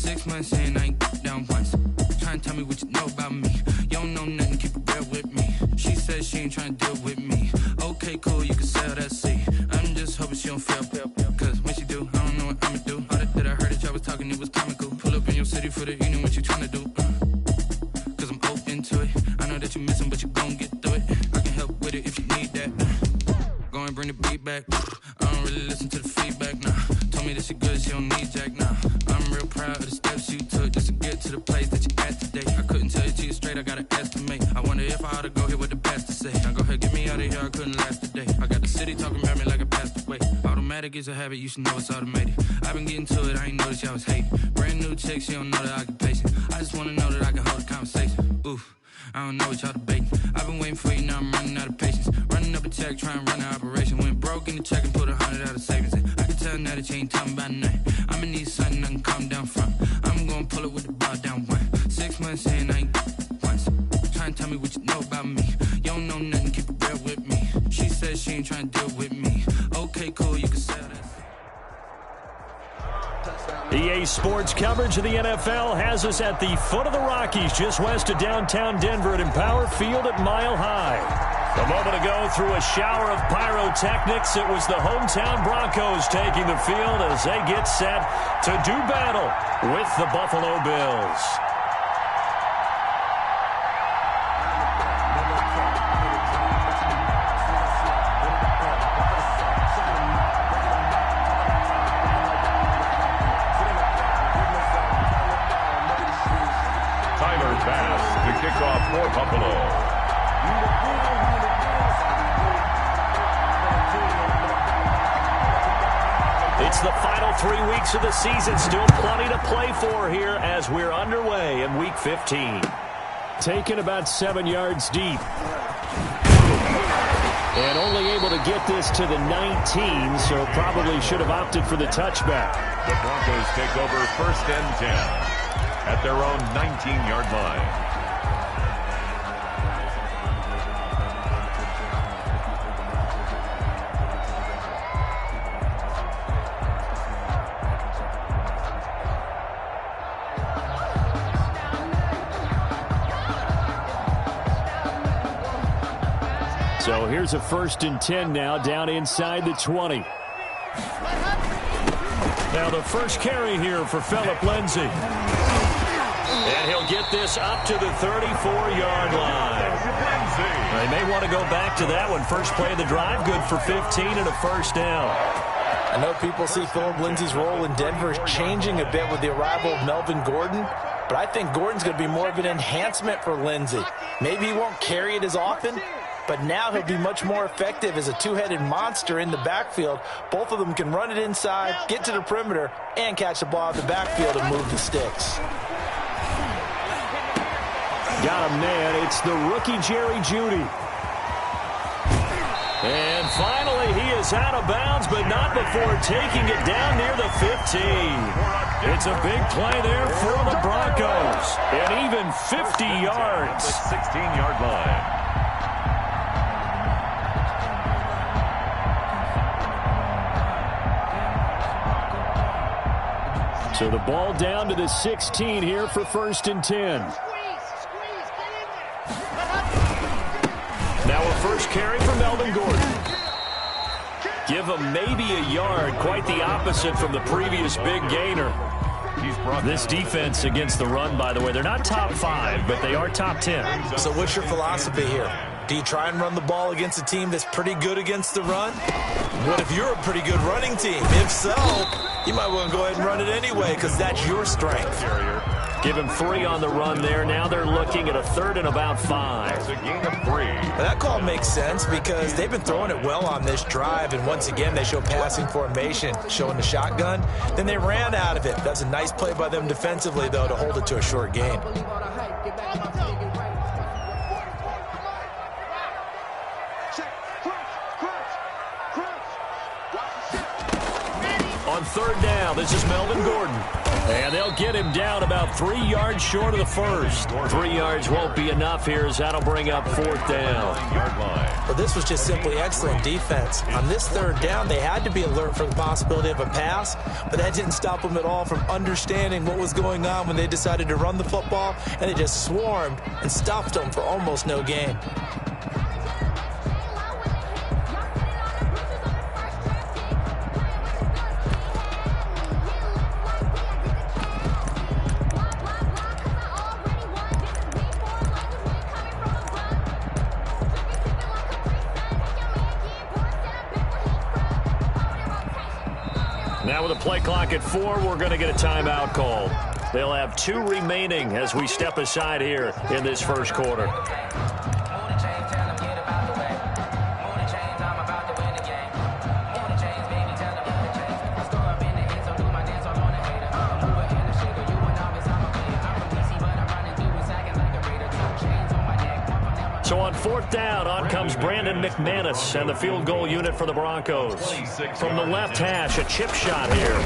6 months in, I ain't down once. Trying to tell me what you know about me. You don't know nothing, keep it real with me. She says she ain't trying to deal with me. Okay, cool, you can sell that seat. I'm just hoping she don't fail. Cause when she do, I don't know what I'ma do. All that I heard that y'all was talking, it was comical. Pull up in your city for the evening, what you trying to do? Cause I'm open to it. I know that you missing, but you gon' get through it. I can help with it if you need that. Go and bring the beat back. I don't really listen to the feedback, nah. Told me that she good, she don't need Jack, nah. I'm real proud of the steps you took just to get to the place that you at today. I couldn't tell you to you straight, I gotta estimate. I wonder if I ought to go here with the best to say. Now go ahead, get me out of here, I couldn't last today. I got the city talking about me like I passed away. Automatic is a habit, you should know it's automated. I've been getting to it, I ain't noticed y'all was hating. Brand new chick, she don't know the occupation. I just wanna know that I can hold a conversation. Oof, I don't know what y'all debating. I've been waiting for you, now I'm running out of patience. Running up a check, trying to run an operation. Went broke in the check and put 100 out of savings in. I can tell now that you ain't talking about nothing. I'ma need something I can calm down from. I'm gonna pull it with the bar down one. 6 months in, I ain't once. Trying to tell me what you know about me. You don't know nothing, keep it real with me. She says she ain't trying to deal with me. Okay, cool, you can sell that. EA Sports coverage of the NFL has us at the foot of the Rockies, just west of downtown Denver at Empower Field at Mile High. A moment ago, through a shower of pyrotechnics, it was the hometown Broncos taking the field as they get set to do battle with the Buffalo Bills. Kickoff for Buffalo. It's the final 3 weeks of the season. Still plenty to play for here as we're underway in Week 15. Taken about 7 yards deep. And only able to get this to the 19, so probably should have opted for the touchback. The Broncos take over 1st and 10 at their own 19-yard line. So here's a 1st and 10 now, down inside the 20. Now the first carry here for Phillip Lindsay. And he'll get this up to the 34-yard line. They may want to go back to that one. First play of the drive, good for 15 and a 1st down. I know people see Phillip Lindsay's role in Denver changing a bit with the arrival of Melvin Gordon, but I think Gordon's going to be more of an enhancement for Lindsay. Maybe he won't carry it as often, but now he'll be much more effective as a two-headed monster in the backfield. Both of them can run it inside, get to the perimeter, and catch the ball out of the backfield and move the sticks. Got him, man. It's the rookie Jerry Jeudy. And finally, he is out of bounds, but not before taking it down near the 15. It's a big play there for the Broncos. And even 50 yards. 16-yard line. So the ball down to the 16 here for 1st and 10. Now a first carry for Melvin Gordon. Give him maybe a yard, quite the opposite from the previous big gainer. This defense against the run, by the way, they're not top 5, but they are top 10. So what's your philosophy here? Do you try and run the ball against a team that's pretty good against the run? What if you're a pretty good running team? If so, you might want to go ahead and run it anyway because that's your strength. Give him 3 on the run there. Now they're looking at a 3rd and about 5. It's a gain of 3. That call makes sense because they've been throwing it well on this drive, and once again they show passing formation, showing the shotgun. Then they ran out of it. That's a nice play by them defensively, though, to hold it to a short gain. third down. This is Melvin Gordon. And they'll get him down about 3 yards short of the first. 3 yards won't be enough here as that'll bring up fourth down. Well, this was just simply excellent defense. On this third down, they had to be alert for the possibility of a pass, but that didn't stop them at all from understanding what was going on when they decided to run the football, and they just swarmed and stopped them for almost no gain. Now with a play clock at 4, we're going to get a timeout call. They'll have 2 remaining as we step aside here in this first quarter. So on fourth down, on comes Brandon McManus and the field goal unit for the Broncos. From the left hash, a chip shot here.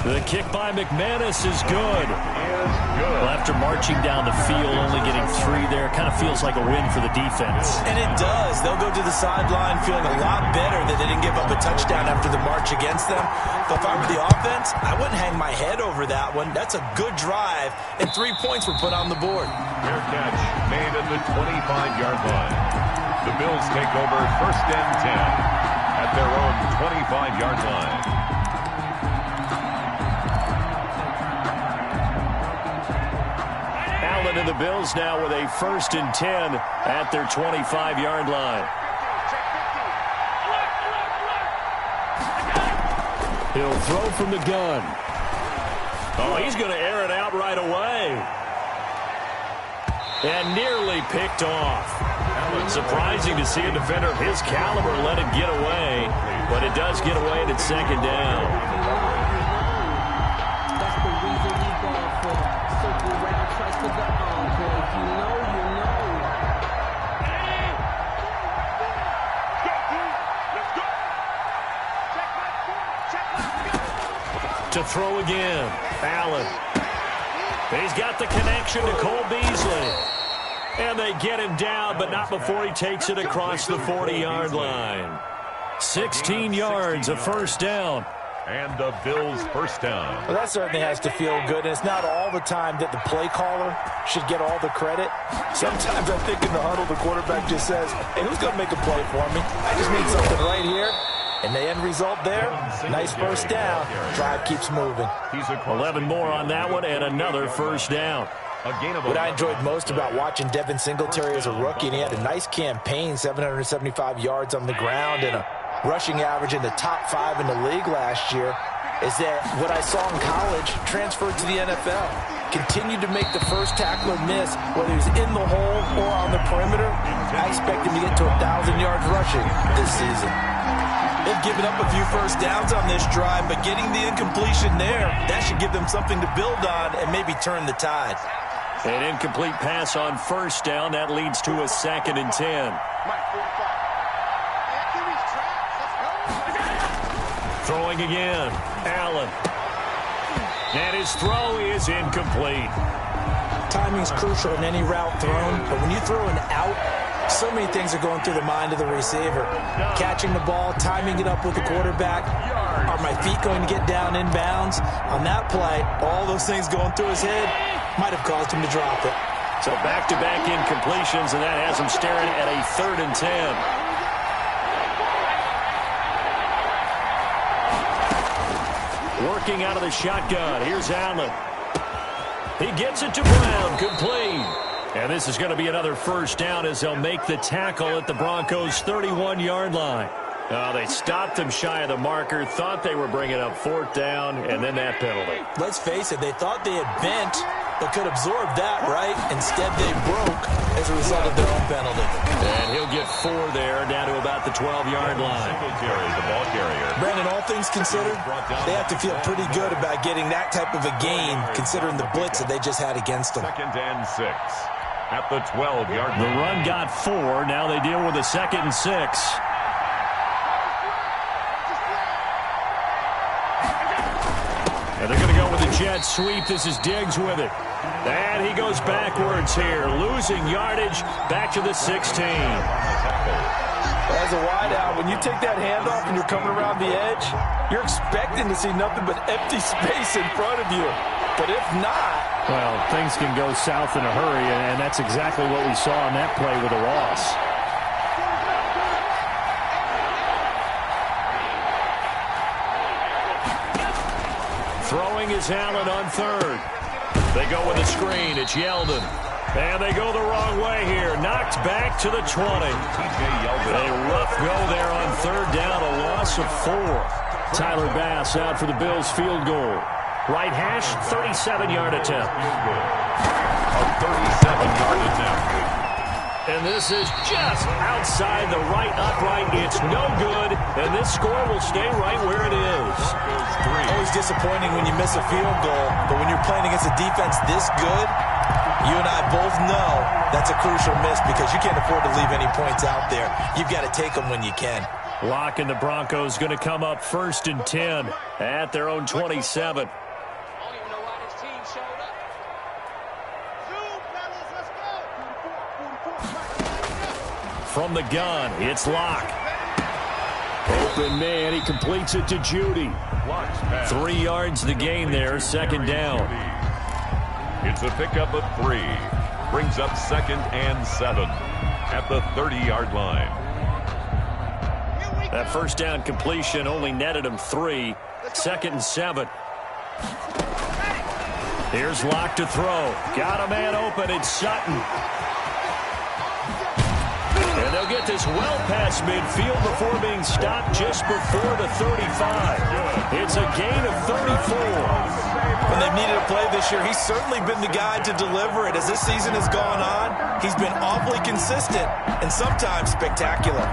The kick by McManus is good. Well, after marching down the field, only getting 3 there, kind of feels like a win for the defense. And it does. They'll go to the sideline feeling a lot better that they didn't give up a touchdown after the march against them. But if I were the offense, I wouldn't hang my head over that one. That's a good drive, and 3 points were put on the board. Fair catch made at the 25-yard line. The Bills take over first and 10 at their own 25-yard line. Allen and the Bills now with a first and 10 at their 25-yard line. He'll throw from the gun. Oh, he's going to air it out right away. And nearly picked off. Surprising to see a defender of his caliber let it get away, but it does get away and it's second down. That's the reason we go for circle round, tries to the encore. If you know, you know. To throw again, Allen. He's got the connection to Cole Beasley. And they get him down, but not before he takes it across the 40-yard line. 16 yards, a first down. And the Bills first down. Well, that certainly has to feel good, and it's not all the time that the play caller should get all the credit. Sometimes I think in the huddle, the quarterback just says, hey, who's going to make a play for me? I just need something right here. And the end result there, nice first down. Drive keeps moving. 11 more on that one and another first down. What I enjoyed most about watching Devin Singletary as a rookie, and he had a nice campaign, 775 yards on the ground and a rushing average in the top 5 in the league last year, is that what I saw in college transferred to the NFL. Continued to make the first tackler miss, whether he's in the hole or on the perimeter. I expect him to get to 1,000 yards rushing this season. They've given up a few first downs on this drive, but getting the incompletion there, that should give them something to build on and maybe turn the tide. An incomplete pass on first down. That leads to a second and 10. Throwing again. Allen. And his throw is incomplete. Timing's crucial in any route thrown, but when you throw an out, so many things are going through the mind of the receiver. Catching the ball, timing it up with the quarterback. Are my feet going to get down in bounds? On that play, all those things going through his head might have caused him to drop it. So back-to-back incompletions, and that has him staring at a 3rd and 10. Working out of the shotgun. Here's Allen. He gets it to Brown. Complete. And this is going to be another first down as they'll make the tackle at the Broncos' 31-yard line. They stopped him shy of the marker, thought they were bringing up fourth down, and then that penalty. Let's face it, they thought they had bent, but could absorb that, right? Instead, they broke as a result of their own penalty. And he'll get 4 there, down to about the 12-yard line. The ball carrier. Brandon, all things considered, they have to feel pretty good about getting that type of a gain, considering the blitz that they just had against them. 2nd and 6 at the 12-yard line. The run got 4. Now they deal with a 2nd and 6. jet sweep. This is Diggs with it. And he goes backwards here, losing yardage back to the 16. As a wideout, when you take that handoff and you're coming around the edge, you're expecting to see nothing but empty space in front of you. But if not... Well, things can go south in a hurry, and that's exactly what we saw on that play with a loss. Throwing is Allen on third. They go with a screen. It's Yeldon. And they go the wrong way here. Knocked back to the 20. A rough go there on third down. A loss of 4. Tyler Bass out for the Bills field goal. Right hash, 37-yard attempt. A 37-yard attempt. And this is just outside the right upright. It's no good, and this score will stay right where it is. Always disappointing when you miss a field goal, but when you're playing against a defense this good, you and I both know that's a crucial miss because you can't afford to leave any points out there. You've got to take them when you can. Locke and the Broncos going to come up 1st and 10 at their own 27. From the gun, it's Locke. Open man, he completes it to Judy. 3 yards the gain there, 2nd down. It's a pickup of 3. Brings up 2nd and 7 at the 30-yard line. That first down completion only netted him 3. 2nd and 7. Here's Locke to throw. Got a man open. It's Sutton. And they'll get this well past midfield before being stopped just before the 35. It's a gain of 34. When they've needed a play this year, he's certainly been the guy to deliver it. As this season has gone on, he's been awfully consistent and sometimes spectacular.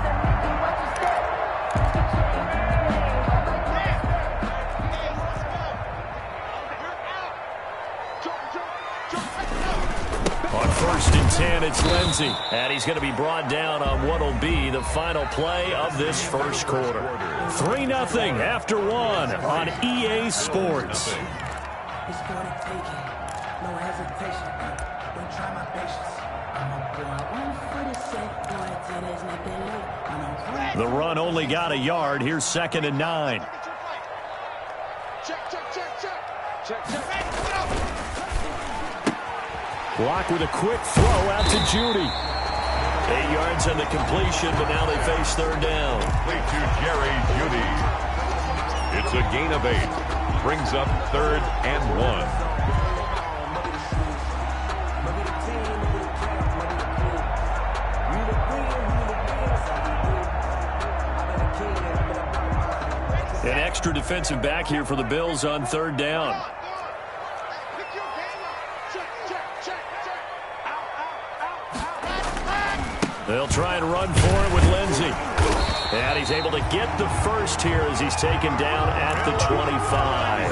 On 1st and 10, it's Lindsey. And he's going to be brought down on what will be the final play of this first quarter. 3-0 after 1 on EA Sports. The run only got a yard. Here's 2nd and 9. Locke with a quick throw out to Judy. 8 yards on the completion, but now they face 3rd down. Play to Jerry Judy. It's a gain of 8. Brings up 3rd and 1. An extra defensive back here for the Bills on 3rd down. They'll try and run for it with Lindsey. And he's able to get the first here as he's taken down at the 25.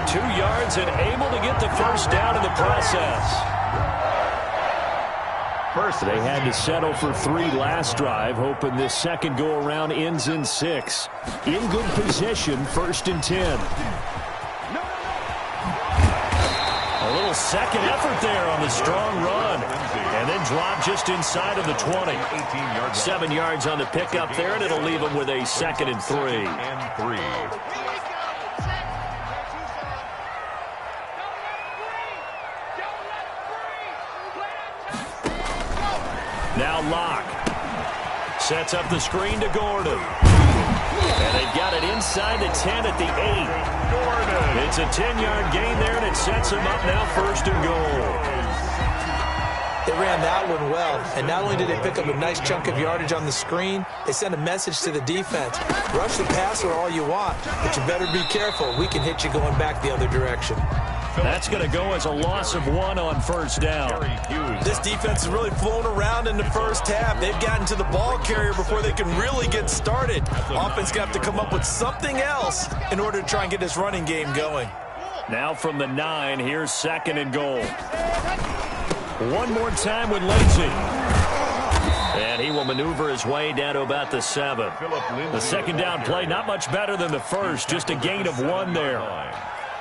2 yards and able to get the first down in the process. They had to settle for 3 last drive, hoping this second go-around ends in 6. In good position, 1st and 10. A little second effort there on the strong run. And then drop just inside of the 20. 7 yards on the pickup there, and it'll leave him with a 2nd and 3. Now Locke sets up the screen to Gordon. And they've got it inside the 10 at the 8. Gordon. It's a 10-yard gain there, and it sets him up now 1st and goal. They ran that one well, and not only did they pick up a nice chunk of yardage on the screen, they sent a message to the defense. Rush the passer all you want, but you better be careful. We can hit you going back the other direction. That's going to go as a loss of 1 on 1st down. This defense has really flown around in the first half. They've gotten to the ball carrier before they can really get started. Offense going to have to come up with something else in order to try and get this running game going. Now from the 9, here's 2nd and goal. One more time with Lindsey. And he will maneuver his way down to about the 7. The 2nd down play, not much better than the first, just a gain of 1 there.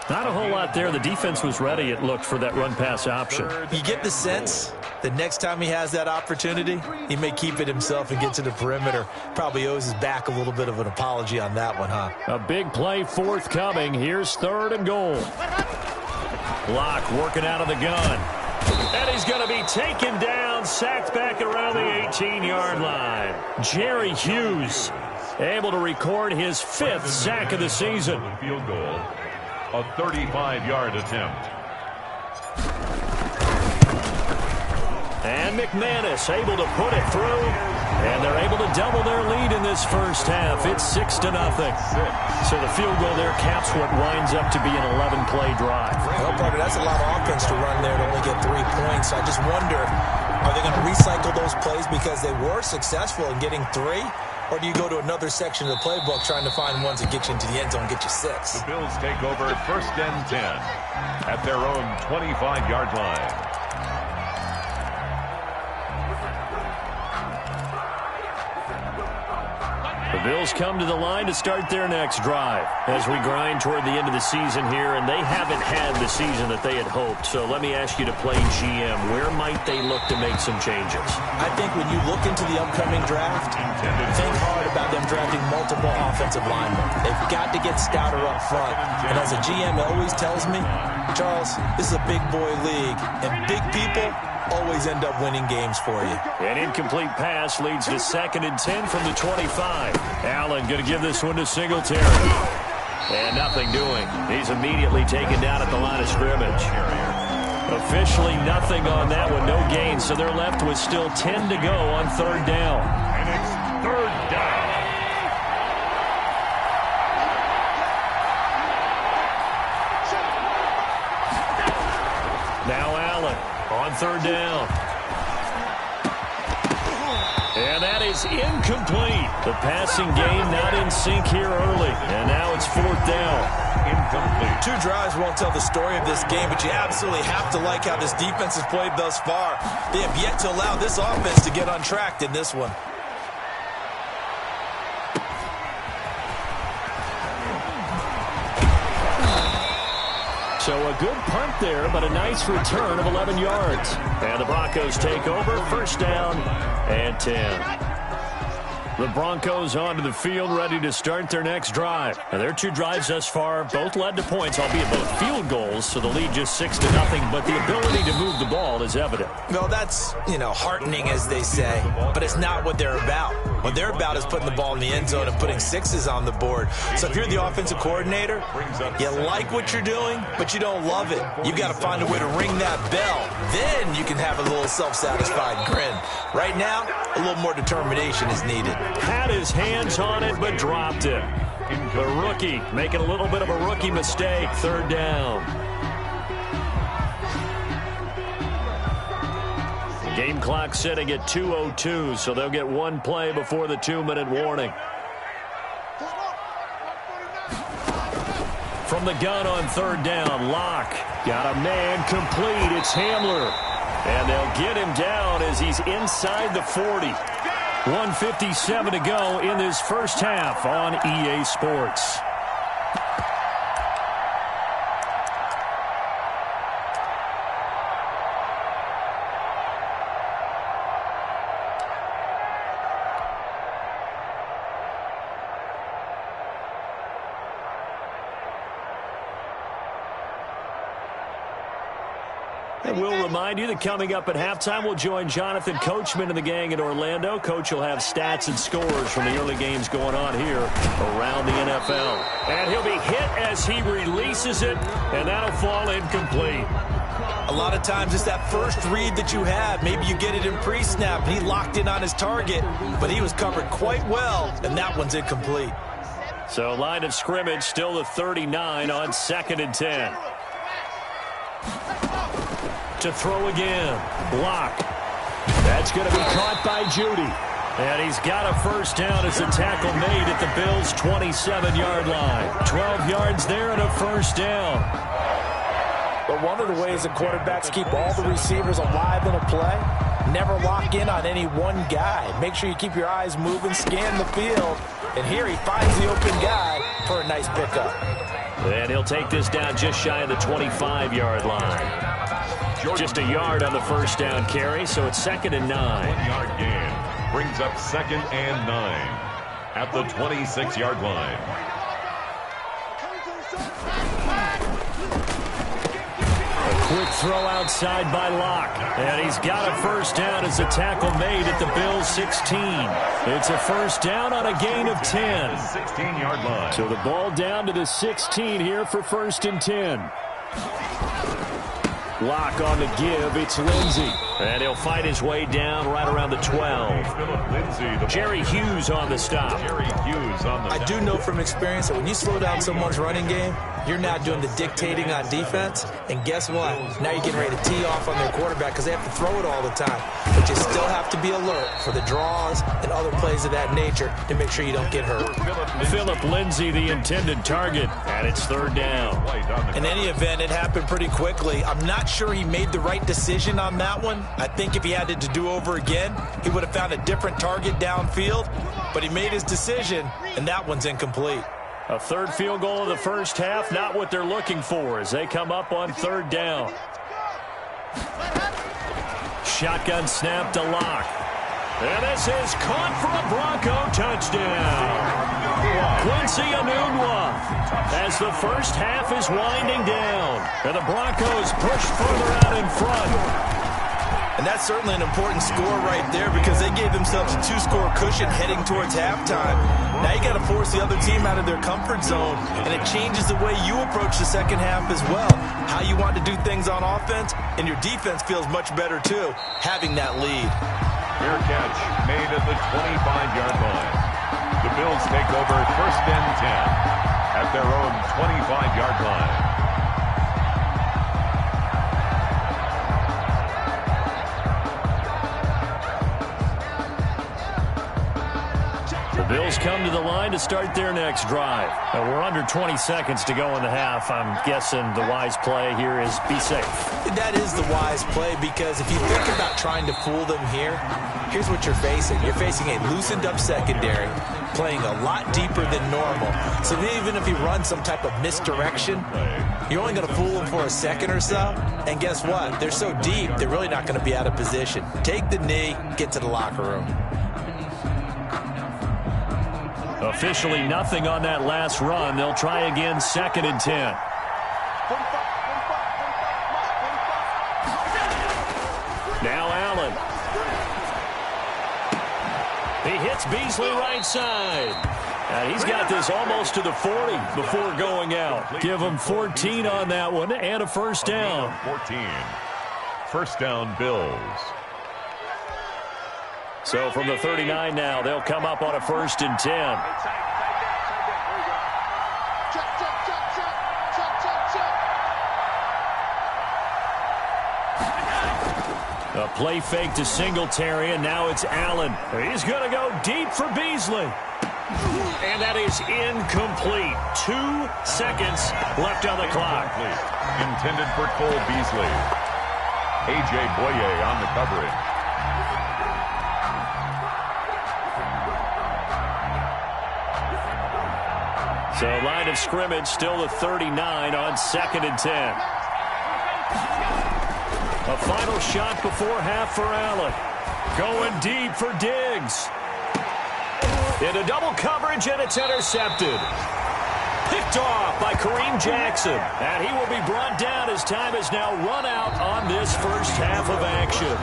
Not a whole lot there. The defense was ready, it looked, for that run-pass option. You get the sense that next time he has that opportunity, he may keep it himself and get to the perimeter. Probably owes his back a little bit of an apology on that one, huh? A big play forthcoming. Here's 3rd and goal. Locke working out of the gun. And he's going to be taken down, sacked back around the 18-yard line. Jerry Hughes able to record his 5th sack of the season. Field goal, a 35-yard attempt. And McManus able to put it through, and they're able to double their lead in this first half. It's 6-0. So the field goal there caps what winds up to be an 11-play drive. Well, Parker, that's a lot of offense to run there to only get 3 points. I just wonder, are they going to recycle those plays because they were successful in getting 3? Or do you go to another section of the playbook trying to find ones that get you into the end zone and get you 6? The Bills take over 1st and 10 at their own 25-yard line. The Bills come to the line to start their next drive as we grind toward the end of the season here, and they haven't had the season that they had hoped. So let me ask you to play GM. Where might they look to make some changes? I think when you look into the upcoming draft, think hard about them drafting multiple offensive linemen. They've got to get stouter up front. And as a GM always tells me, Charles, this is a big boy league, and big people always end up winning games for you. An incomplete pass leads to 2nd and 10 from the 25. Allen going to give this one to Singletary. And nothing doing. He's immediately taken down at the line of scrimmage. Officially nothing on that one, no gain. So they're left with still 10 to go on 3rd down. And it's 3rd down. Now Allen on 3rd down. And that is incomplete. The passing game not in sync here early. And now it's 4th down. Incomplete. 2 drives won't tell the story of this game, but you absolutely have to like how this defense has played thus far. They have yet to allow this offense to get untracked in this one. So a good punt there, but a nice return of 11 yards. And the Broncos take over, 1st down and 10. The Broncos onto the field, ready to start their next drive. And their 2 drives thus far both led to points, albeit both field goals, so the lead just 6-0. But the ability to move the ball is evident. Well, that's, heartening, as they say, but it's not what they're about. What they're about is putting the ball in the end zone and putting 6s on the board. So if you're the offensive coordinator, you like what you're doing, but you don't love it. You've got to find a way to ring that bell. Then you can have a little self-satisfied grin. Right now, a little more determination is needed. Had his hands on it, but dropped it. The rookie making a little bit of a rookie mistake. 3rd down. Game clock sitting at 2:02, so they'll get 1 play before the 2-minute warning. From the gun on 3rd down, Locke got a man complete. It's Hamler. And they'll get him down as he's inside the 40. 1:57 to go in this first half on EA Sports. And we'll remind you that coming up at halftime, we'll join Jonathan Coachman and the gang in Orlando. Coach will have stats and scores from the early games going on here around the NFL. And he'll be hit as he releases it, and that'll fall incomplete. A lot of times it's that first read that you have. Maybe you get it in pre-snap, and he locked in on his target, but he was covered quite well, and that one's incomplete. So line of scrimmage still the 39 on 2nd and 10. To throw again. Block. That's going to be caught by Judy. And he's got a first down as the tackle made at the Bills' 27-yard line. 12 yards there and a first down. But one of the ways that quarterbacks keep all the receivers alive in a play, never lock in on any one guy. Make sure you keep your eyes moving, scan the field. And here he finds the open guy for a nice pickup. And he'll take this down just shy of the 25-yard line. Just a yard on the first down carry, so it's 2nd and 9. 1-yard gain brings up 2nd and 9 at the 26-yard line. Quick throw outside by Locke. And he's got a first down as a tackle made at the Bills' 16. It's a first down on a gain of 10. 16-yard line. So the ball down to the 16 here for 1st and 10. Locke on the give. It's Lindsey. And he'll fight his way down right around the 12. Jerry Hughes on the stop. I do know from experience that when you slow down someone's running game, you're now doing the dictating on defense. And guess what? Now you're getting ready to tee off on their quarterback because they have to throw it all the time. But you still have to be alert for the draws and other plays of that nature to make sure you don't get hurt. Phillip Lindsay, the intended target, and it's 3rd down. In any event, it happened pretty quickly. I'm not sure he made the right decision on that one. I think if he had it to do over again, he would have found a different target downfield. But he made his decision, and that one's incomplete. A 3rd field goal of the first half, not what they're looking for as they come up on 3rd down. Shotgun snap to Locke. And this is caught for a Bronco touchdown. Quincy Enunwa as the first half is winding down. And the Broncos push further out in front. And that's certainly an important score right there because they gave themselves a 2-score cushion heading towards halftime. Now you got to force the other team out of their comfort zone, and it changes the way you approach the second half as well. How you want to do things on offense, and your defense feels much better too, having that lead. Fair catch made at the 25-yard line. The Bills take over 1st and 10 at their own 25-yard line. Bills come to the line to start their next drive. We're under 20 seconds to go in the half. I'm guessing the wise play here is be safe. That is the wise play because if you think about trying to fool them here, here's what you're facing. You're facing a loosened up secondary, playing a lot deeper than normal. So even if you run some type of misdirection, you're only going to fool them for a second or so. And guess what? They're so deep, they're really not going to be out of position. Take the knee, get to the locker room. Officially nothing on that last run. They'll try again 2nd and 10. Now Allen. He hits Beasley right side. And he's got this almost to the 40 before going out. Give him 14 on that one and a first down. 14. First down, Bills. So from the 39 now, they'll come up on a 1st and 10. A play fake to Singletary, and now it's Allen. He's going to go deep for Beasley. And that is incomplete. 2 seconds left on the clock. Intended for Cole Beasley. A.J. Boye on the coverage. So line of scrimmage still the 39 on 2nd and 10. A final shot before half for Allen. Going deep for Diggs. Into double coverage, and it's intercepted. Picked off by Kareem Jackson. And he will be brought down as time has now run out on this first half of action.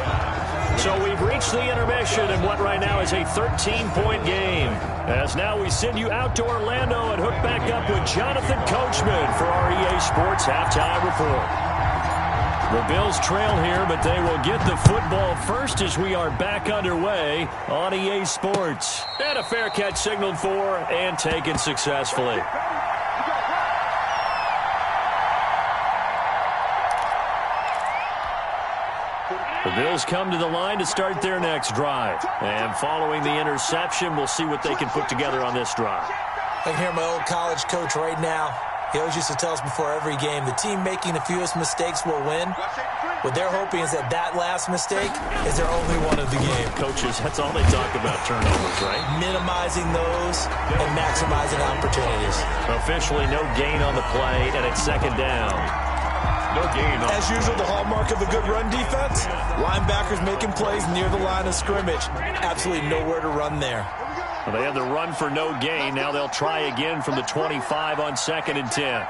So we've reached the intermission in what right now is a 13-point game. As now we send you out to Orlando and hook back up with Jonathan Coachman for our EA Sports Halftime Report. The Bills trail here, but they will get the football first as we are back underway on EA Sports. And a fair catch signaled for and taken successfully. The Bills come to the line to start their next drive. And following the interception, we'll see what they can put together on this drive. I can hear my old college coach right now. He always used to tell us before every game, the team making the fewest mistakes will win. What they're hoping is that that last mistake is their only one of the game. Coaches, that's all they talk about, turnovers, right? Minimizing those and maximizing opportunities. Officially no gain on the play, and it's second down. No gain. As usual, the hallmark of a good run defense, linebackers making plays near the line of scrimmage. Absolutely nowhere to run there. Well, they had the run for no gain. Now they'll try again from the 25 on 2nd and 10.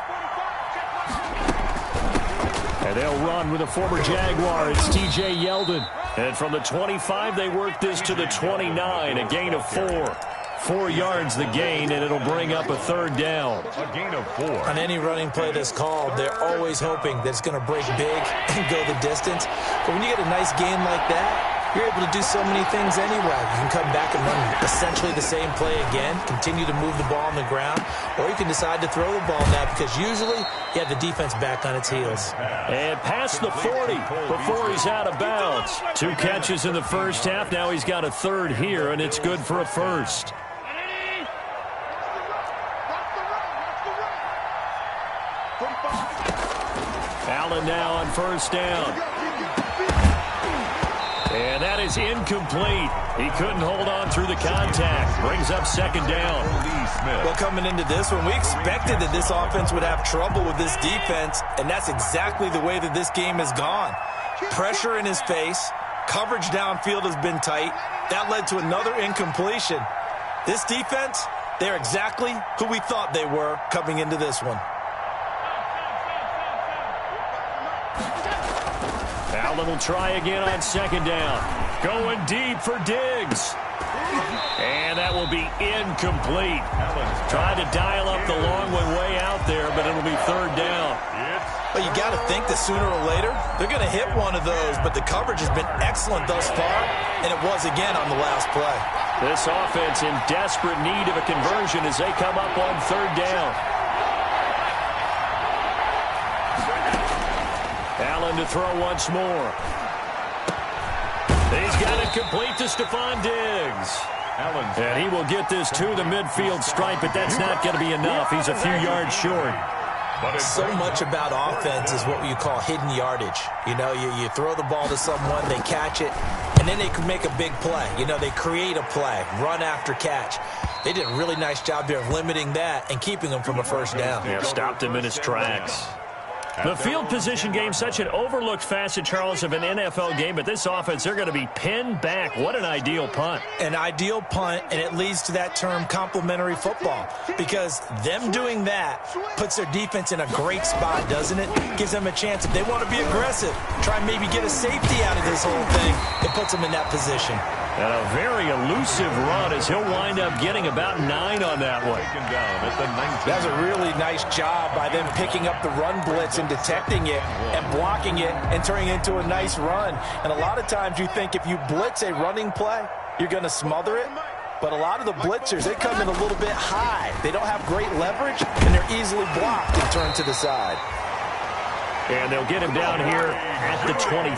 And they'll run with a former Jaguar. It's T.J. Yeldon. And from the 25, they work this to the 29, a gain of 4. 4 yards the gain, and it'll bring up a third down. A gain of 4. On any running play that's called, they're always hoping that it's going to break big and go the distance. But when you get a nice gain like that, you're able to do so many things anyway. You can come back and run essentially the same play again, continue to move the ball on the ground, or you can decide to throw the ball now because usually you have the defense back on its heels. And past the 40 before he's out of bounds. 2 catches in the first half. Now he's got a third here, and it's good for a first. Allen now on first down. And that is incomplete. He couldn't hold on through the contact. Brings up second down. Well, coming into this one, we expected that this offense would have trouble with this defense, and that's exactly the way that this game has gone. Pressure in his face. Coverage downfield has been tight. That led to another incompletion. This defense, they're exactly who we thought they were coming into this one. Allen will try again on second down. Going deep for Diggs. And that will be incomplete. Trying to dial up the long one way out there, but it'll be third down. Well, you got to think that sooner or later, they're going to hit one of those, but the coverage has been excellent thus far, and it was again on the last play. This offense in desperate need of a conversion as they come up on third down. Allen to throw once more. He's got it complete to Stephon Diggs. And he will get this to the midfield stripe, but that's not going to be enough. He's a few yards short. So much about offense is what you call hidden yardage. You know, you throw the ball to someone, they catch it, and then they can make a big play. You know, they create a play, run after catch. They did a really nice job here of limiting that and keeping him from a first down. Yeah, stopped him in his tracks. The field position game, such an overlooked facet, Charles, of an NFL game, but this offense, they're going to be pinned back. What an ideal punt. An ideal punt, and it leads to that term complementary football, because them doing that puts their defense in a great spot, doesn't it? Gives them a chance, if they want to be aggressive, try and maybe get a safety out of this whole thing. It puts them in that position. And a very elusive run as he'll wind up getting about 9 on that one. That was a really nice job by them picking up the run blitz and detecting it and blocking it and turning it into a nice run. And a lot of times you think if you blitz a running play, you're going to smother it. But a lot of the blitzers, they come in a little bit high. They don't have great leverage, and they're easily blocked and turned to the side. And they'll get him down here at the 23.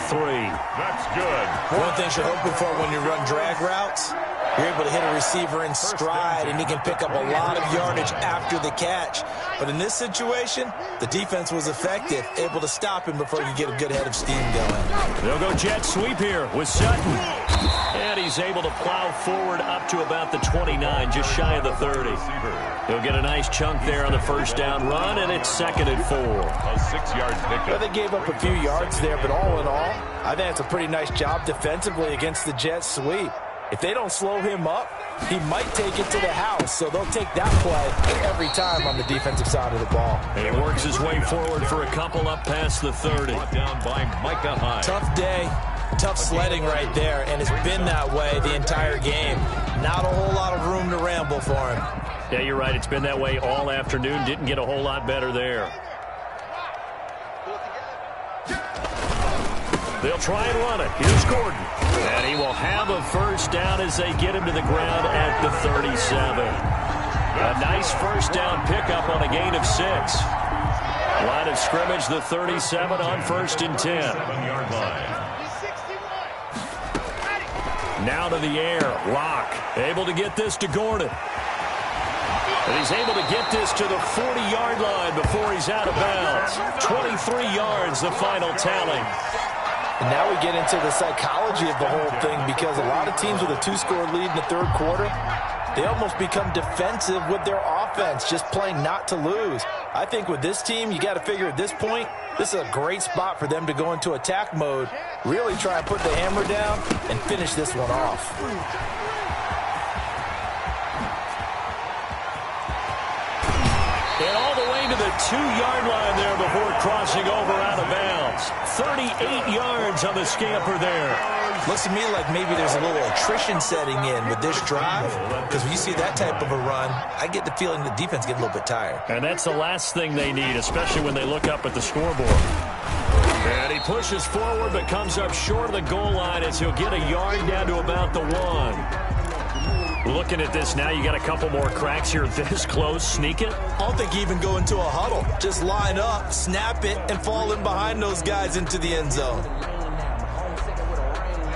That's good. One thing you're hoping for when you run drag routes, you're able to hit a receiver in stride, and he can pick up a lot of yardage after the catch. But in this situation, the defense was effective, able to stop him before you get a good head of steam going. They'll go jet sweep here with Sutton. And he's able to plow forward up to about the 29, just shy of the 30. He'll get a nice chunk there on the first down run, and it's 2nd and 4. A 6-yard pickup. Well, they gave up a few yards there, but all in all, I think it's a pretty nice job defensively against the jet sweep. If they don't slow him up, he might take it to the house, so they'll take that play every time on the defensive side of the ball. And he works his way forward for a couple up past the 30. Brought down by Micah Hyde. Tough day, tough sledding right there, and it's been that way the entire game. Not a whole lot of room to ramble for him. Yeah, you're right. It's been that way all afternoon. Didn't get a whole lot better there. They'll try and run it. Here's Gordon. And he will have a first down as they get him to the ground at the 37. A nice first down pickup on a gain of 6. Line of scrimmage, the 37 on 1st and 10. 7-yard line. Now to the air. Locke able to get this to Gordon. And he's able to get this to the 40-yard line before he's out of bounds. 23 yards, the final tally. And now we get into the psychology of the whole thing, because a lot of teams with a 2-score lead in the third quarter, they almost become defensive with their offense, just playing not to lose. I think with this team, you got to figure at this point, this is a great spot for them to go into attack mode, really try and put the hammer down and finish this one off. And all the way to the 2-yard line there before crossing over out of bounds. 38 yards on the scamper there. Looks to me like maybe there's a little attrition setting in with this drive, because when you see that type of a run, I get the feeling the defense gets a little bit tired. And that's the last thing they need, especially when they look up at the scoreboard. And he pushes forward but comes up short of the goal line as he'll get a yard down to about the 1. Looking at this now, you got a couple more cracks here this close. Sneak it? I don't think you even go into a huddle. Just line up, snap it, and fall in behind those guys into the end zone.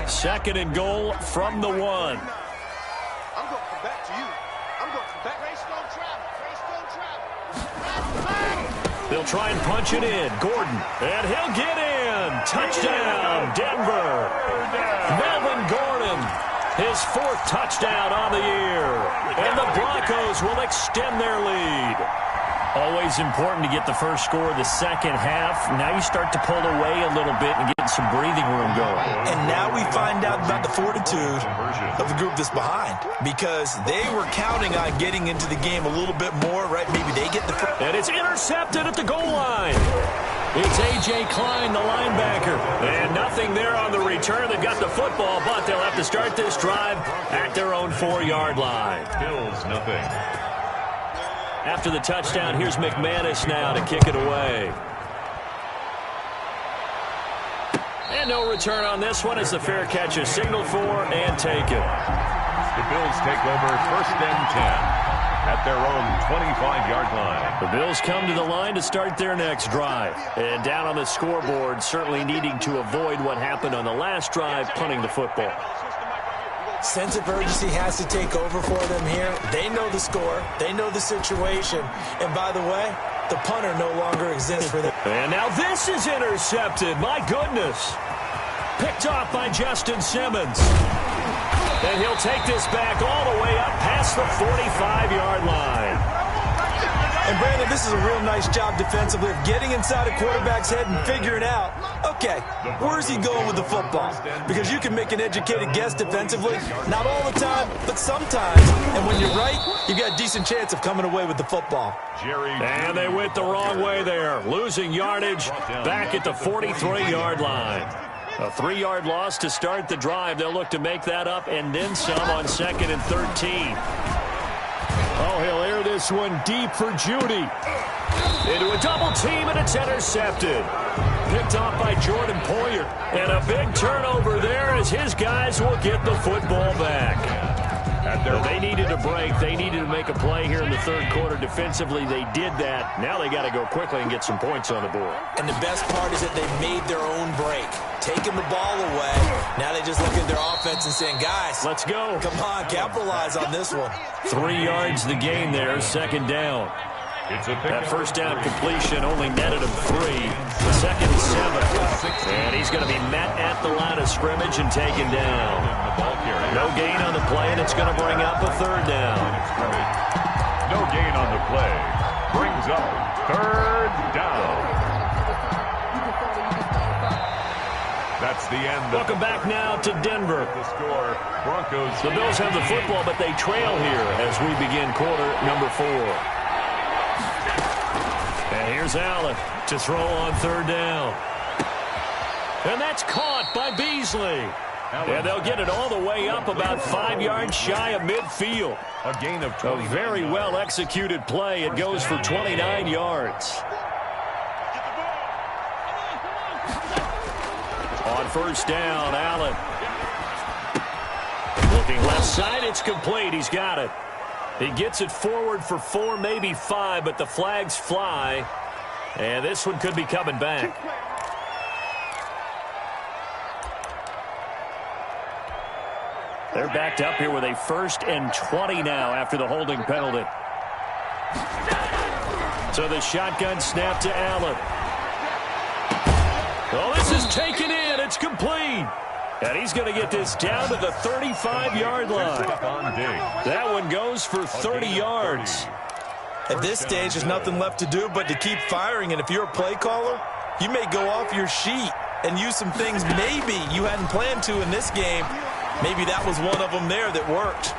2nd and goal from the 1. I'm going to come back to you. I'm going to come back. Race don't travel. Race don't travel. They'll try and punch it in. Gordon. And he'll get in. Touchdown, Denver. Melvin Gordon. His 4th touchdown on the year. And the Broncos will extend their lead. Always important to get the first score of the second half. Now you start to pull away a little bit and get some breathing room going. And now we find out about the fortitude of the group that's behind, because they were counting on getting into the game a little bit more, right? Maybe they get the first. And it's intercepted at the goal line. It's A.J. Klein, the linebacker. And nothing there on the return. They've got the football, but they'll have to start this drive at their own 4-yard line. Bills, nothing. After the touchdown, here's McManus now to kick it away. And no return on this one as the fair catch is signaled for and taken. The Bills take over 1st and 10 at their own 25-yard line. The Bills come to the line to start their next drive. And down on the scoreboard, certainly needing to avoid what happened on the last drive, punting the football. Sense of urgency has to take over for them here. They know the score. They know the situation. And by the way, the punter no longer exists for them. And now this is intercepted. My goodness. Picked off by Justin Simmons. And he'll take this back all the way up past the 45-yard line. And Brandon, this is a real nice job defensively of getting inside a quarterback's head and figuring out, okay, where's he going with the football? Because you can make an educated guess defensively, not all the time, but sometimes. And when you're right, you got a decent chance of coming away with the football. And they went the wrong way there, losing yardage back at the 43-yard line. A 3-yard loss to start the drive. They'll look to make that up and then some on 2nd and 13. Oh, he'll air this one deep for Judy. Into a double team, and it's intercepted. Picked off by Jordan Poyer. And a big turnover there as his guys will get the football back. They needed a break. They needed to make a play here in the third quarter. Defensively, they did that. Now they got to go quickly and get some points on the board. And the best part is that they made their own break, taking the ball away. Now they just look at their offense and saying, guys, let's go. Come on, capitalize on this one. 3 yards the gain there, 2nd down. That first down completion only netted him 3. The 2nd and 7. And he's going to be met at the line of scrimmage and taken down. No gain on the play, and it's going to bring up a 3rd down. No gain on the play. Brings up 3rd down. That's the end. Welcome back now to Denver. The score, Broncos. The Bills have the football, but they trail here as we begin quarter number 4. And here's Allen to throw on 3rd down. And that's caught by Beasley. And they'll get it all the way up about 5 yards shy of midfield. A gain of 20. A very well executed play. It goes for 29 yards. On 1st down, Allen. Looking left side, it's complete. He's got it. He gets it forward for 4, maybe 5, but the flags fly. And this one could be coming back. They're backed up here with a 1st and 20 now after the holding penalty. So the shotgun snap to Allen. Oh, this is taken in. It's complete. And he's going to get this down to the 35-yard line. That one goes for 30 yards. At this stage, there's nothing left to do but to keep firing. And if you're a play caller, you may go off your sheet and use some things maybe you hadn't planned to in this game. Maybe that was one of them there that worked.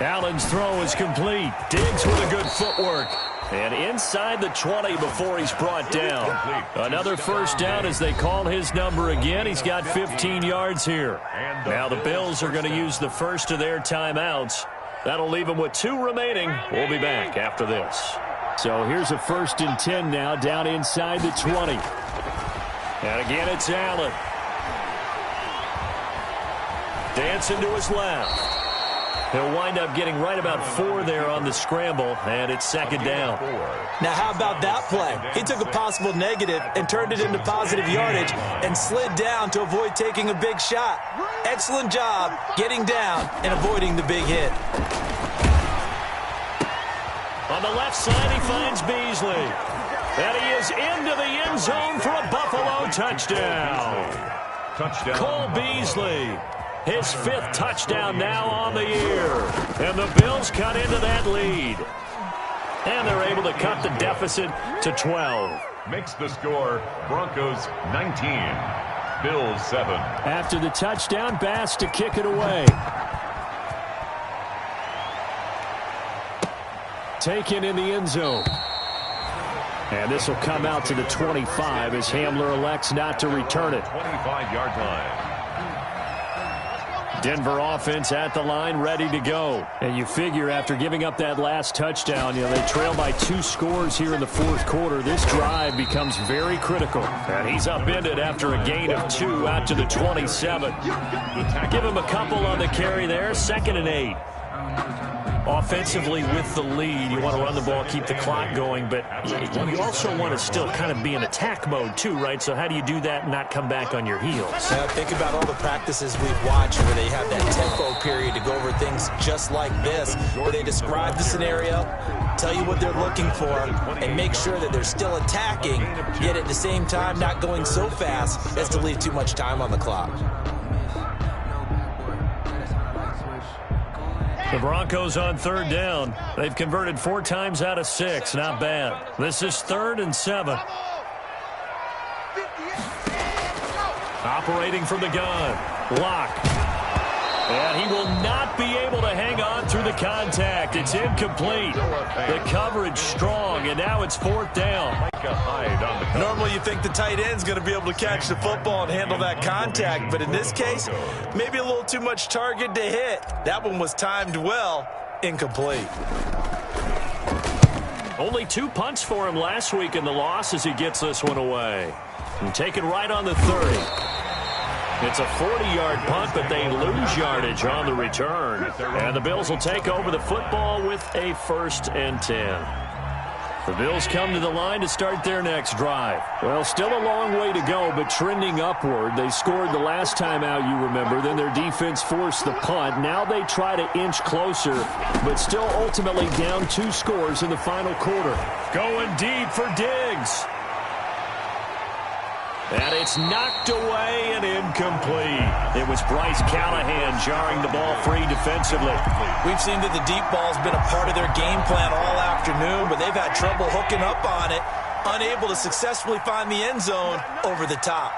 Allen's throw is complete. Diggs with a good footwork. And inside the 20 before he's brought down. Another first down as they call his number again. He's got 15 yards here. Now the Bills are going to use the first of their timeouts. That'll leave them with 2 remaining. We'll be back after this. So here's a 1st and 10 now down inside the 20. And again, it's Allen. Dancing to his left. He'll wind up getting right about 4 there on the scramble, and it's 2nd down. Now, how about that play? He took a possible negative and turned it into positive yardage and slid down to avoid taking a big shot. Excellent job getting down and avoiding the big hit. On the left side, he finds Beasley. And he is into the end zone for a Buffalo touchdown. Cole Beasley. His 5th touchdown now on the year. And the Bills cut into that lead. And they're able to cut the deficit to 12. Makes the score Broncos 19, Bills 7. After the touchdown, Bass to kick it away. Taken in the end zone. And this will come out to the 25 as Hamler elects not to return it. 25-yard line. Denver offense at the line, ready to go. And you figure after giving up that last touchdown, they trail by 2 scores here in the 4th quarter. This drive becomes very critical. And he's upended after a gain of 2 out to the 27. Give him a couple on the carry there. 2nd and 8. Offensively with the lead, you want to run the ball, keep the clock going, but you also want to still kind of be in attack mode too, right? So how do you do that and not come back on your heels? Now, think about all the practices we've watched where they have that tempo period to go over things just like this, where they describe the scenario, tell you what they're looking for, and make sure that they're still attacking, yet at the same time not going so fast as to leave too much time on the clock. The Broncos on 3rd down. They've converted 4 times out of 6. Not bad. This is 3rd and 7. Operating from the gun. Lock. And he will not be able to hang on through the contact. It's incomplete. The coverage strong, and now it's 4th down. Normally you think the tight end's going to be able to catch the football and handle that contact, but in this case, maybe a little too much target to hit. That one was timed well, incomplete. Only 2 punts for him last week in the loss as he gets this one away. And taken right on the 30. It's a 40-yard punt, but they lose yardage on the return. And the Bills will take over the football with a 1st and 10. The Bills come to the line to start their next drive. Well, still a long way to go, but trending upward. They scored the last time out, you remember. Then their defense forced the punt. Now they try to inch closer, but still ultimately down 2 scores in the final quarter. Going deep for Diggs. And it's knocked away and incomplete. It was Bryce Callahan jarring the ball free defensively. We've seen that the deep ball's been a part of their game plan all afternoon, but they've had trouble hooking up on it, unable to successfully find the end zone over the top.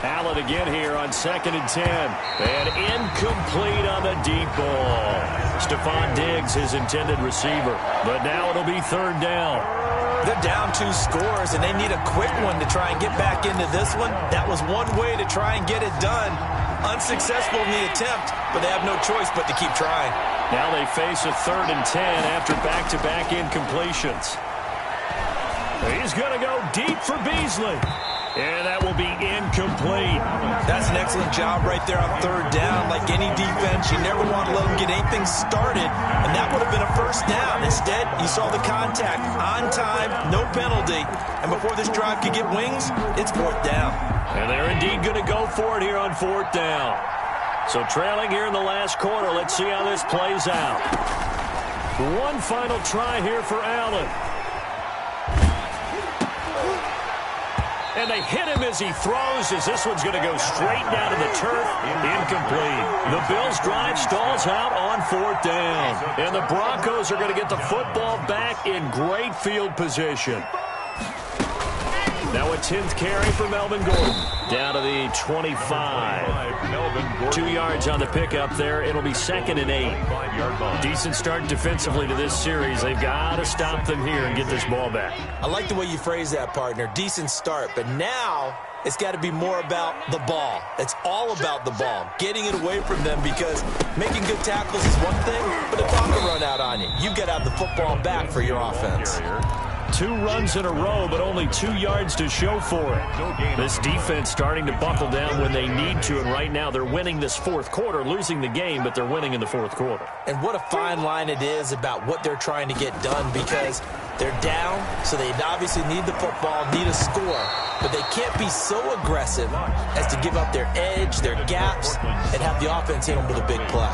Allen again here on 2nd and 10. And incomplete on the deep ball. Stephon Diggs, his intended receiver. But now it'll be 3rd down. They're down 2 scores, and they need a quick one to try and get back into this one. That was one way to try and get it done. Unsuccessful in the attempt, but they have no choice but to keep trying. Now they face a 3rd and 10 after back-to-back incompletions. He's going to go deep for Beasley. And that will be incomplete. That's an excellent job right there on 3rd down. Like any defense, you never want to let them get anything started, and that would have been a 1st down. Instead, you saw the contact on time, no penalty, and before this drive could get wings, it's 4th down. And they're indeed going to go for it here on 4th down. So trailing here in the last quarter, let's see how this plays out. One final try here for Allen. And they hit him as he throws, as this one's going to go straight down to the turf. Incomplete. The Bills' drive stalls out on 4th down. And the Broncos are going to get the football back in great field position. Now a 10th carry for Melvin Gordon. Down to the 25. 2 yards on the pickup there. It'll be 2nd and 8. Decent start defensively to this series. They've got to stop them here and get this ball back. I like the way you phrase that, partner. Decent start. But now it's got to be more about the ball. It's all about the ball. Getting it away from them, because making good tackles is one thing, but the clock will run out on you. You've got to have the football back for your offense. 2 runs in a row, but only 2 yards to show for it. This defense starting to buckle down when they need to, and right now they're winning this 4th quarter, losing the game, but they're winning in the 4th quarter. And what a fine line it is about what they're trying to get done, because they're down, so they obviously need the football, need a score, but they can't be so aggressive as to give up their edge, their gaps, and have the offense hit them with a big play.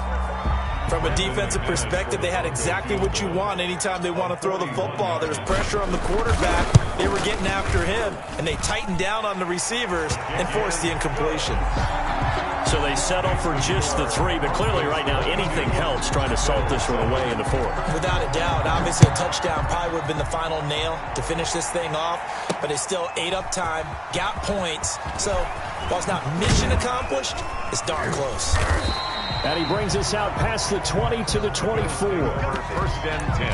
From a defensive perspective, they had exactly what you want anytime they want to throw the football. There was pressure on the quarterback. They were getting after him, and they tightened down on the receivers and forced the incompletion. So they settle for just the 3, but clearly right now anything helps trying to salt this one away in the 4th. Without a doubt, obviously a touchdown probably would have been the final nail to finish this thing off, but it's still ate up time, got points. So while it's not mission accomplished, it's darn close. And he brings us out past the 20 to the 24. 1st and 10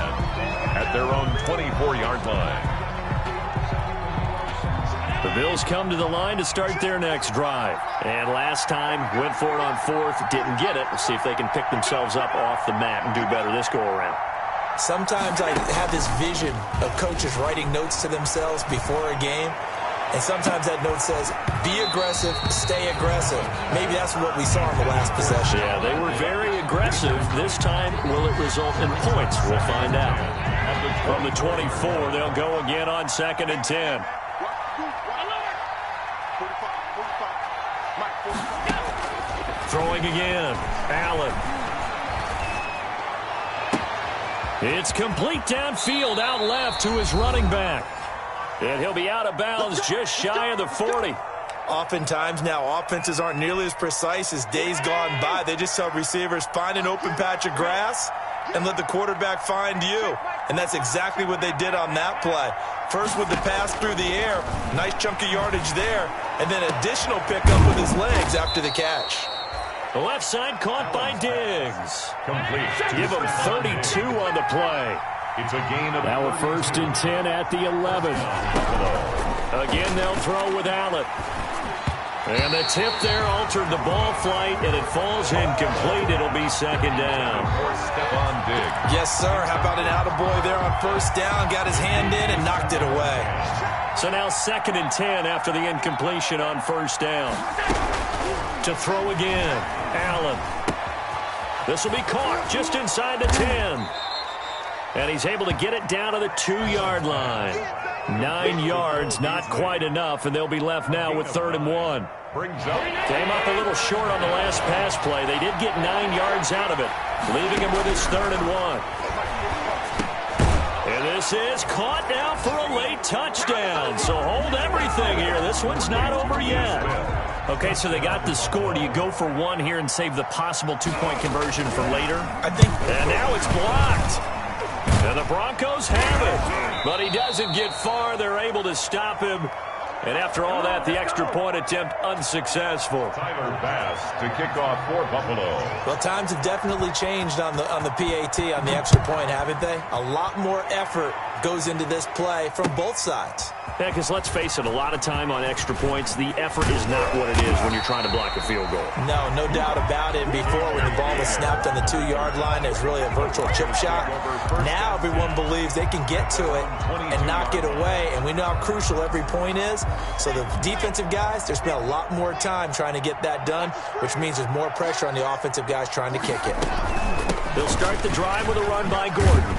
at their own 24-yard line. The Bills come to the line to start their next drive. And last time, went for it on 4th, didn't get it. We'll see if they can pick themselves up off the mat and do better this go-around. Sometimes I have this vision of coaches writing notes to themselves before a game. And sometimes that note says, be aggressive, stay aggressive. Maybe that's what we saw in the last possession. Yeah, they were very aggressive. This time, will it result in points? We'll find out. From the 24, they'll go again on 2nd and 10. Throwing again. Allen. It's complete downfield, out left to his running back. And he'll be out of bounds just shy of the 40. Oftentimes now, offenses aren't nearly as precise as days gone by. They just tell receivers, find an open patch of grass and let the quarterback find you. And that's exactly what they did on that play. First with the pass through the air, nice chunk of yardage there, and then additional pickup with his legs after the catch. The left side caught by Diggs. Complete. Give him 32 on the play. It's a gain of now a 1st and 10 at the 11. Again, they'll throw with Allen. And the tip there altered the ball flight, and it falls incomplete. It'll be 2nd down. Stephon Diggs. Yes, sir. How about an attaboy there on 1st down? Got his hand in and knocked it away. So now 2nd and 10 after the incompletion on 1st down. To throw again, Allen. This will be caught just inside the 10. And he's able to get it down to the 2-yard line. 9 yards, not quite enough, and they'll be left now with 3rd and 1. Came up a little short on the last pass play. They did get 9 yards out of it, leaving him with his 3rd and 1. And this is caught now for a late touchdown. So hold everything here. This one's not over yet. Okay, so they got the score. Do you go for 1 here and save the possible 2-point conversion for later? I think. And now it's blocked. And the Broncos have it. But he doesn't get far. They're able to stop him. And after all that, the extra point attempt unsuccessful. Tyler Bass to kick off for Buffalo. Well, times have definitely changed on the PAT, on the extra point, haven't they? A lot more effort goes into this play from both sides. Yeah, because let's face it, a lot of time on extra points, the effort is not what it is when you're trying to block a field goal. No doubt about it. Before, when the ball was snapped on the 2-yard line, it was really a virtual chip shot. Now everyone believes they can get to it and knock it away, and we know how crucial every point is. So the defensive guys, they spent a lot more time trying to get that done, which means there's more pressure on the offensive guys trying to kick it. They'll start the drive with a run by Gordon.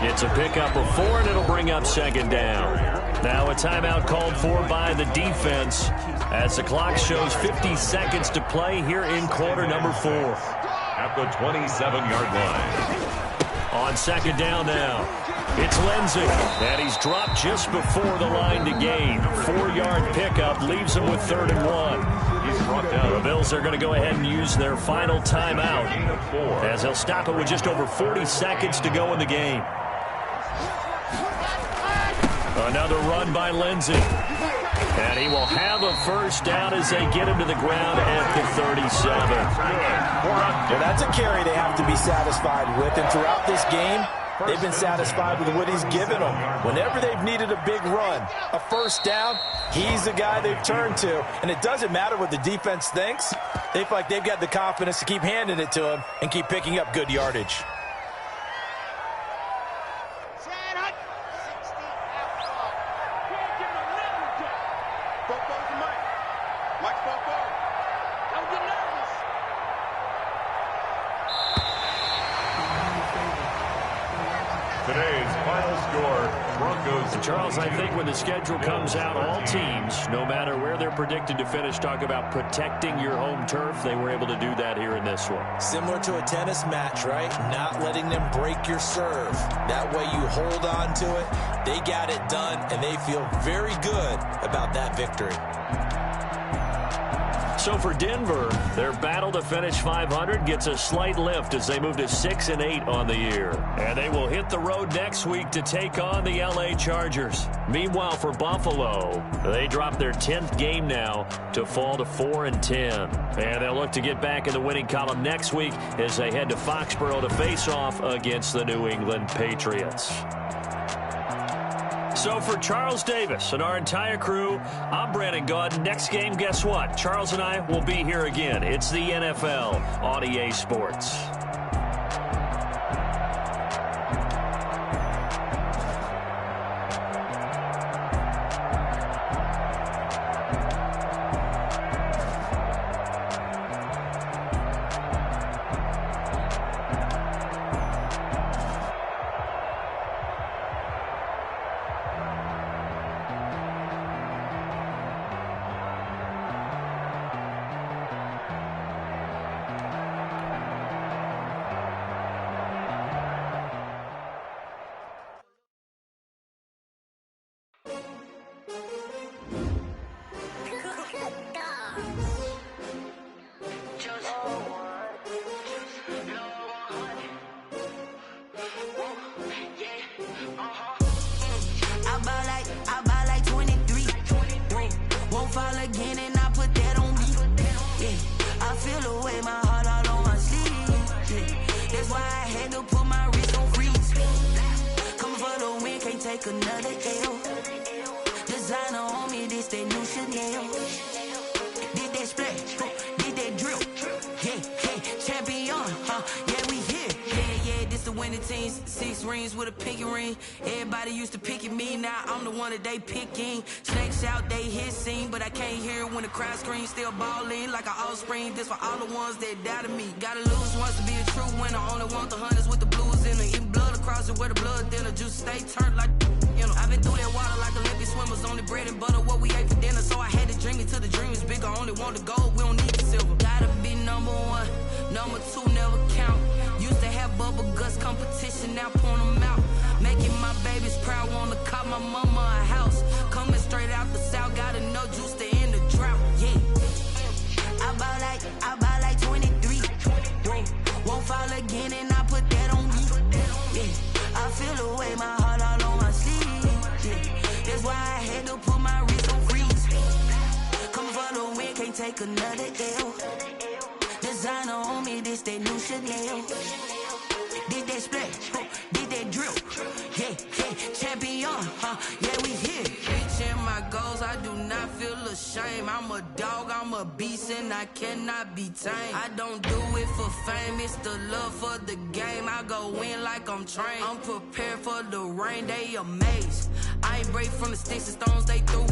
It's a pickup of 4, and it'll bring up 2nd down. Now a timeout called for by the defense as the clock shows 50 seconds to play here in quarter number 4. At the 27-yard line. On second down now, it's Lindsey, and he's dropped just before the line to gain. 4-yard pickup leaves him with 3rd and 1. He's brought down. The Bills are going to go ahead and use their final timeout as they'll stop it with just over 40 seconds to go in the game. Another run by Lindsey. And he will have a first down as they get him to the ground at the 37. Well, that's a carry they have to be satisfied with. And throughout this game, they've been satisfied with what he's given them. Whenever they've needed a big run, a first down, he's the guy they've turned to. And it doesn't matter what the defense thinks. They feel like they've got the confidence to keep handing it to him and keep picking up good yardage. Today's final score, Broncos. And Charles, I think when the schedule comes out, all teams, no matter where they're predicted to finish, talk about protecting your home turf. They were able to do that here in this one. Similar to a tennis match, right? Not letting them break your serve. That way you hold on to it. They got it done, and they feel very good about that victory. So for Denver, their battle to finish 500 gets a slight lift as they move to 6-8 on the year. And they will hit the road next week to take on the LA Chargers. Meanwhile, for Buffalo, they drop their 10th game now to fall to 4-10. And they'll look to get back in the winning column next week as they head to Foxborough to face off against the New England Patriots. So for Charles Davis and our entire crew, I'm Brandon Gaudin. Next game, guess what? Charles and I will be here again. It's the NFL on EA Sports. They picking snakes out, they hissing, but I can't hear when the crowd screams. Still balling like an offspring. This for all the ones that doubted me. Gotta lose once to be a true winner. Only want the hunters with the blues in it. Eating blood across it where the blood dinner. Juice stay turned like, you know. I've been through that water like Olympic swimmers. Only bread and butter what we ate for dinner. So I had to dream it till the dream is bigger. Only want the gold, we don't need the silver. Gotta be number one, number two never count. Used to have bubble guts competition, now point them out. Making my babies proud, wanna call my mama a house. Coming straight out the south, gotta know juice to end the drought, yeah. I buy like 23. Won't fall again and I put that on me, yeah. I feel the way, my heart all on my sleeve, yeah. That's why I had to put my wrist on freeze. Coming for the win, can't take another L. Designer on me, this that new Chanel. Did that splash, did that drill, yeah, champion, yeah, we here. Reaching my goals, I do not feel ashamed. I'm a dog, I'm a beast, and I cannot be tamed. I don't do it for fame, it's the love for the game. I go in like I'm trained. I'm prepared for the rain, they amazed. I ain't break from the sticks and stones they threw.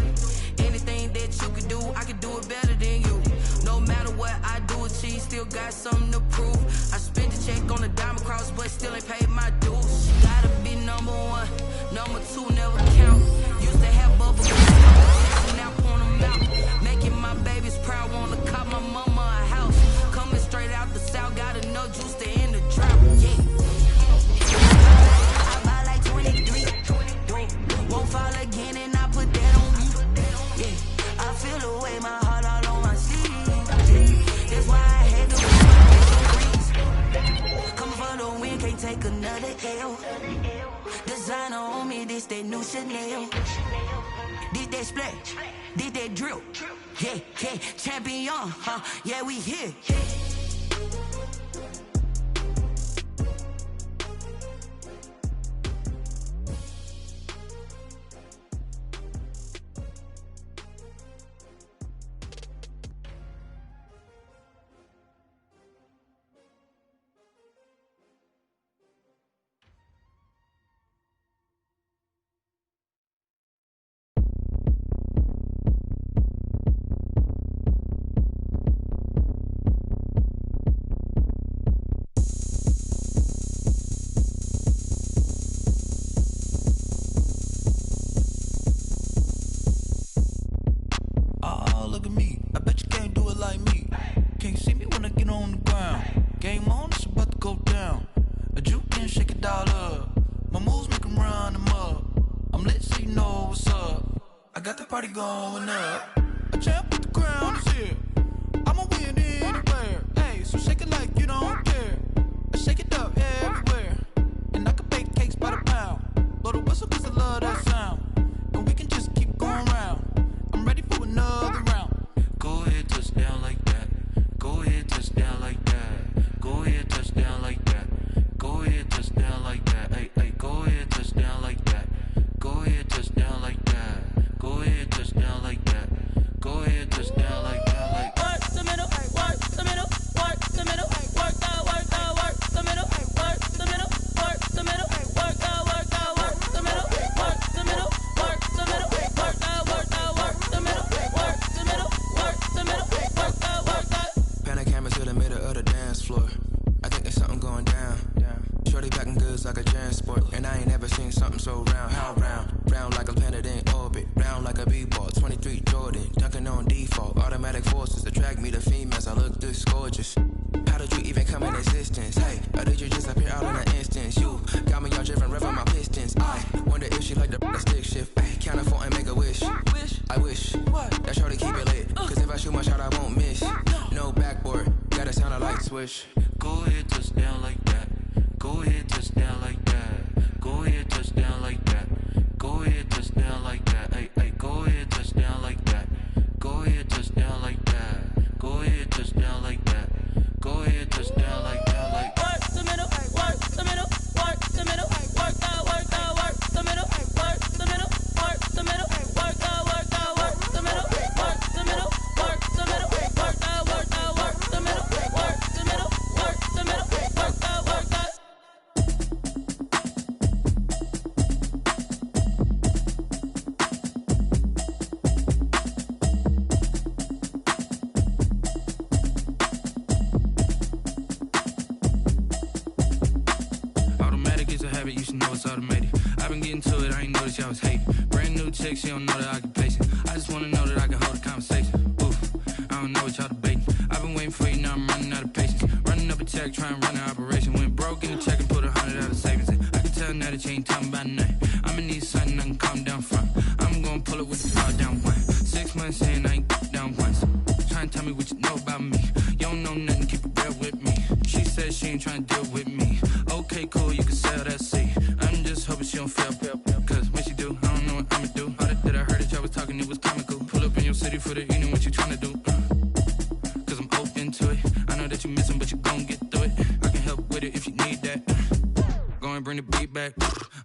Anything that you could do, I could do it better than you. No matter what I do, achieve, still got something to prove. I spent the check on the diamond cross, but still ain't paid my dues. Gotta be number one, number two never count. Used to have bubble guts, now point them out. Making my babies proud, wanna call my mama a house. Coming straight out the south, gotta know juice to end the drought, yeah. that splat, did that drill. Yeah, yeah, champion, yeah, we here. Going up, a champ with the crown is here. I'ma win anywhere. Hey, so shake it like you don't care. I shake it up everywhere. And I can bake cakes by the pound. Blow the whistle cause I love that sound. And we can just keep going round. I'm ready for another round. Go ahead, touch down like that. Go ahead, touch down like that. Go ahead, touch down like that. Go ahead, touch down like that. Hey, hey, go ahead, touch down like that. Go ahead, touch down like that. Go ahead, touch down like that. Go ahead, touch down like that. Like work the middle, work the middle, work the middle, work the middle, work the middle, work the middle, work the middle, work the middle, work the middle, work the middle, work the middle, work the middle, work the. Pan the camera to the middle of the dance floor. I think there's something going down. Shorty backing goods like a transport, and I ain't never seen something so round. How round? Round like a planet in orbit, round like a b-ball. 23 Jordan, dunking on default. Automatic forces attract me to females. I look this gorgeous. How did you even come in existence? Hey, or did you just appear out in an instance? You got me all driven, revving my pistons. I wonder if she like the stick shift. Hey, count a 4 and make a wish. I wish that shorty keep it lit. Cause if I shoot my shot, I won't miss. No backboard, gotta sound a light switch. go ahead, touch down like that. Go ahead, touch down like that. Go ahead, touch down like that. Go ahead, touch down like that. Hey, hey, go ahead, touch down like that. Go ahead, touch down like that. Go ahead, touch down like that. Go ahead, touch down like that. Like work the middle, work the middle, work the middle, work the middle, work the middle, work the middle, work the middle, work the middle, work the middle, work the middle, work the middle, work the middle, work the middle, work the middle, work the. You should know it's automated. I've been getting to it, I ain't noticed y'all was hating. Brand new chick, she don't know the occupation. I just wanna know that I can hold a conversation. Oof, I don't know what y'all debating. I've been waiting for you, now I'm running out of patience. Running up a check, trying to run an operation. Went broke in the check and put 100 out of savings in. I can tell now that you ain't talking about nothing. I'ma need something I can calm down from. I'm gonna pull it with the power down one. 6 months in, I ain't down once. Trying to tell me what you know about me. You don't know nothing, keep it real with me. She said she ain't trying to deal with me. Okay, cool, you can sell that seat. I'm just hoping she don't fail. Cause when she do, I don't know what I'ma do. All that I heard that y'all was talking, it was comical. Pull up in your city for the evening, what you tryna do? Cause I'm open to it. I know that you missing, but you gon' get through it. I can help with it if you need that. Go and bring the beat back.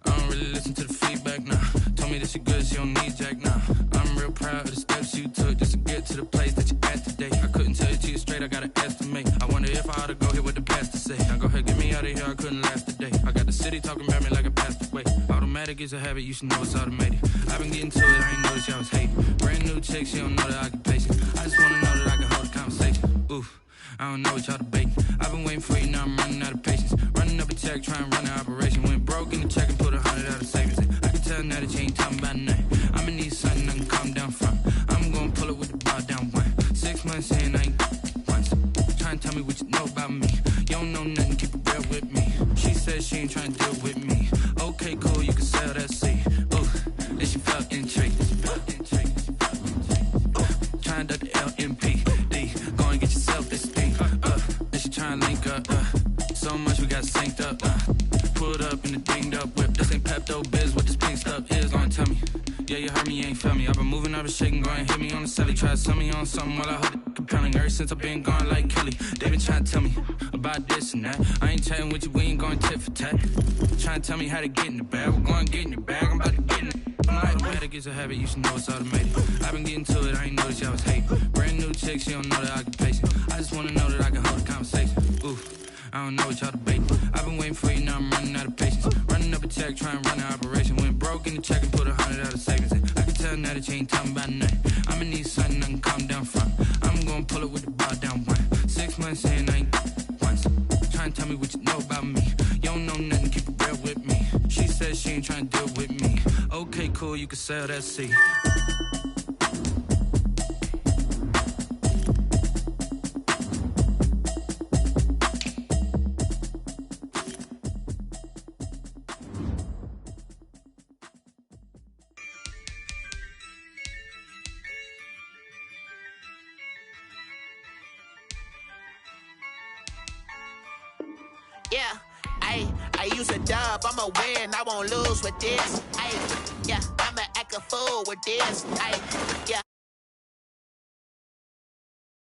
I don't really listen to the feedback, nah. Told me that she good, she don't need jack, nah. I'm real proud of the steps you took just to get to the place that you at today. I couldn't tell you to you straight, I gotta estimate. I wonder if I ought to go here with the pastor say. Now go ahead, get me out of here, I couldn't last a day. I got the city talking about me like a passed away. Automatic is a habit, you should know it's automated. I've been getting to it, I ain't noticed y'all was hating. Brand new chick, she don't know the occupation. I just wanna know that I can hold a conversation. Oof, I don't know what y'all debating. I've been waiting for you, now I'm running out of patience. Running up a check, trying to run an operation. Went broke in the check and put 100 out of savings in. I can tell now that you ain't talking about nothing. I'ma need something I can calm down from. I'm gonna pull it with the bar down one. 6 months in, I ain't once. Trying to tell me what you know about me. You don't know nothing, keep it real with me. She said she ain't trying to deal with me. Okay, cool, you can sell that seat. Ooh, then she felt intrigued. Trying to duck the LMPD. Go and get yourself this thing. Then she trying to link up. So much we got synced up. me on the celly, try to sell me on something while I hold it compelling. Ever since I've been gone like Kelly, they been trying to tell me about this and that. I ain't chatting with you, we ain't going tit for tat. Trying to tell me how to get in the bag, we're going to get in the bag, I'm about to get in it. I'm like, automatic is a habit, you should know it's automated. I've been getting to it, I ain't noticed y'all was hating. Brand new chick, she don't know the occupation. I just wanna know that I can hold a conversation. Ooh, I don't know what y'all debating. I've been waiting for you, now I'm running out of patience. Running up a check, trying to run an operation. Went broke in the check and put 100 out of savings in. I can tell now that you ain't talking about nothing. I'ma need something I can calm down from. I'm gonna pull it with the bar down one. 6 months in, I ain't once. Trying to tell me what you know about me. You don't know nothing, keep it real with me. She said she ain't trying to deal with me. Okay, cool, you can sell that seat. Yeah, I use a dub, I'ma win, I won't lose with this. Yeah, I'ma act a fool with this. Yeah,